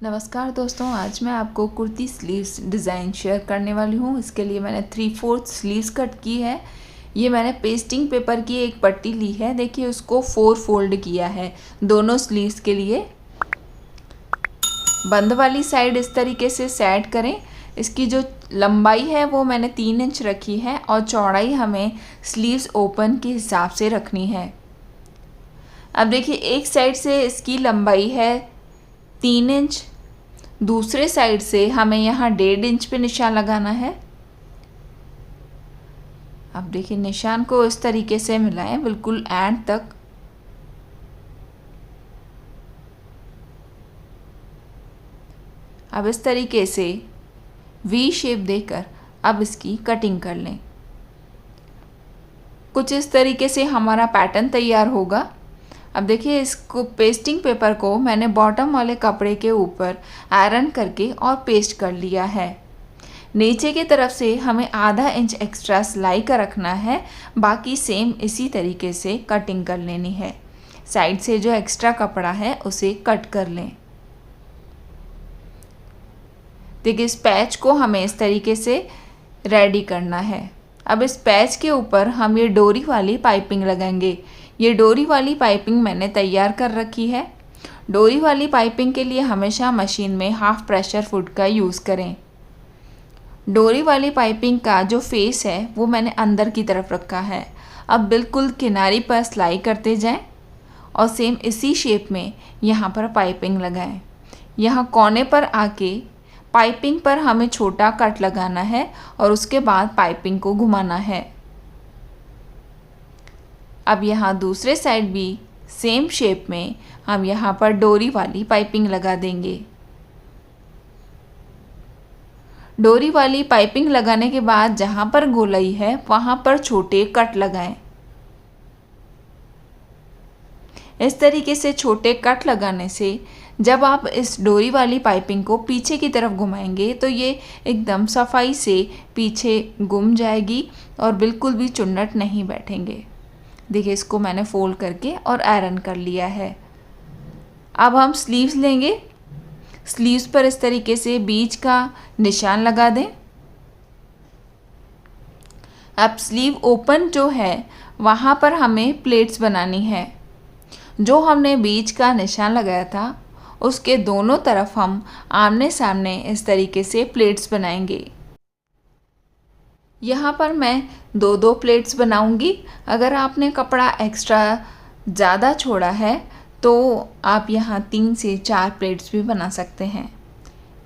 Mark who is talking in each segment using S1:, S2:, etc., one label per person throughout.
S1: नमस्कार दोस्तों, आज मैं आपको कुर्ती स्लीव्स डिज़ाइन शेयर करने वाली हूँ। इसके लिए मैंने 3/4 स्लीव्स कट की है। ये मैंने पेस्टिंग पेपर की एक पट्टी ली है। देखिए, उसको 4 फोल्ड किया है दोनों स्लीव्स के लिए। बंद वाली साइड इस तरीके से सेट करें। इसकी जो लंबाई है वो मैंने 3 इंच रखी है और चौड़ाई हमें स्लीव्स ओपन के हिसाब से रखनी है। अब देखिए, एक साइड से इसकी लंबाई है 3 इंच, दूसरे साइड से हमें यहाँ 1.5 इंच पे निशान लगाना है। अब देखिए, निशान को इस तरीके से मिलाएं बिल्कुल एंड तक। अब इस तरीके से वी शेप देकर अब इसकी कटिंग कर लें। कुछ इस तरीके से हमारा पैटर्न तैयार होगा। अब देखिए, इसको पेस्टिंग पेपर को मैंने बॉटम वाले कपड़े के ऊपर आयरन करके और पेस्ट कर लिया है। नीचे की तरफ से हमें आधा इंच एक्स्ट्रा सिलाई का रखना है, बाकी सेम इसी तरीके से कटिंग कर लेनी है। साइड से जो एक्स्ट्रा कपड़ा है उसे कट कर लें। देखिए, इस पैच को हमें इस तरीके से रेडी करना है। अब इस पैच के ऊपर हम ये डोरी वाली पाइपिंग लगाएंगे। ये डोरी वाली पाइपिंग मैंने तैयार कर रखी है। डोरी वाली पाइपिंग के लिए हमेशा मशीन में हाफ प्रेशर फुट का यूज़ करें। डोरी वाली पाइपिंग का जो फेस है वो मैंने अंदर की तरफ रखा है। अब बिल्कुल किनारी पर सिलाई करते जाएं और सेम इसी शेप में यहाँ पर पाइपिंग लगाएं। यहाँ कोने पर आके पाइपिंग पर हमें छोटा कट लगाना है और उसके बाद पाइपिंग को घुमाना है। अब यहाँ दूसरे साइड भी सेम शेप में हम यहाँ पर डोरी वाली पाइपिंग लगा देंगे। डोरी वाली पाइपिंग लगाने के बाद जहाँ पर गोलाई है वहाँ पर छोटे कट लगाएं। इस तरीके से छोटे कट लगाने से जब आप इस डोरी वाली पाइपिंग को पीछे की तरफ घुमाएंगे तो ये एकदम सफाई से पीछे घूम जाएगी और बिल्कुल भी चुन्नट नहीं बैठेंगे। देखिए, इसको मैंने फोल्ड करके और आयरन कर लिया है। अब हम स्लीव्स लेंगे। स्लीव्स पर इस तरीके से बीच का निशान लगा दें। अब स्लीव ओपन जो है वहाँ पर हमें प्लेट्स बनानी है। जो हमने बीच का निशान लगाया था उसके दोनों तरफ हम आमने सामने इस तरीके से प्लेट्स बनाएंगे। यहाँ पर मैं 2-2 प्लेट्स बनाऊंगी। अगर आपने कपड़ा एक्स्ट्रा ज़्यादा छोड़ा है तो आप यहाँ 3 से 4 प्लेट्स भी बना सकते हैं।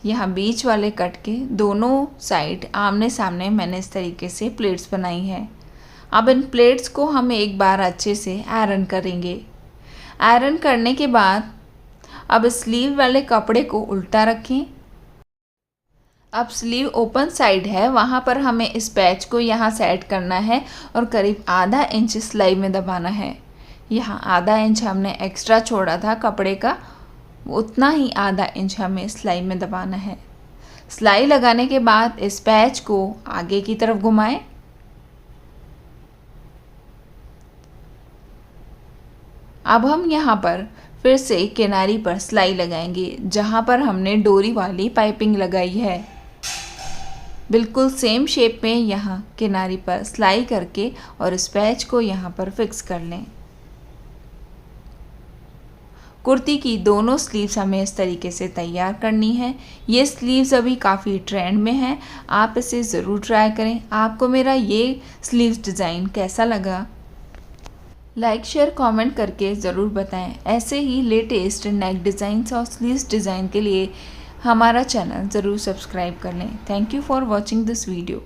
S1: यहाँ बीच वाले कट के दोनों साइड आमने सामने मैंने इस तरीके से प्लेट्स बनाई है। अब इन प्लेट्स को हम एक बार अच्छे से आयरन करेंगे। आयरन करने के बाद अब स्लीव वाले कपड़े को उल्टा रखें। अब स्लीव ओपन साइड है, वहाँ पर हमें इस पैच को यहाँ सेट करना है और करीब आधा इंच सिलाई में दबाना है। यहाँ आधा इंच हमने एक्स्ट्रा छोड़ा था कपड़े का, उतना ही आधा इंच हमें सिलाई में दबाना है। सिलाई लगाने के बाद इस पैच को आगे की तरफ घुमाएं। अब हम यहाँ पर फिर से किनारी पर सिलाई लगाएंगे जहाँ पर हमने डोरी वाली पाइपिंग लगाई है। बिल्कुल सेम शेप में यहाँ किनारी पर सिलाई करके और इस पैच को यहाँ पर फिक्स कर लें। कुर्ती की दोनों स्लीव्स हमें इस तरीके से तैयार करनी है। ये स्लीव्स अभी काफ़ी ट्रेंड में है, आप इसे ज़रूर ट्राई करें। आपको मेरा ये स्लीव्स डिज़ाइन कैसा लगा? लाइक शेयर कमेंट करके ज़रूर बताएं। ऐसे ही लेटेस्ट नेक डिज़ाइंस और स्लीव्स डिज़ाइन के लिए हमारा चैनल ज़रूर सब्सक्राइब कर लें। Thank you for watching this video.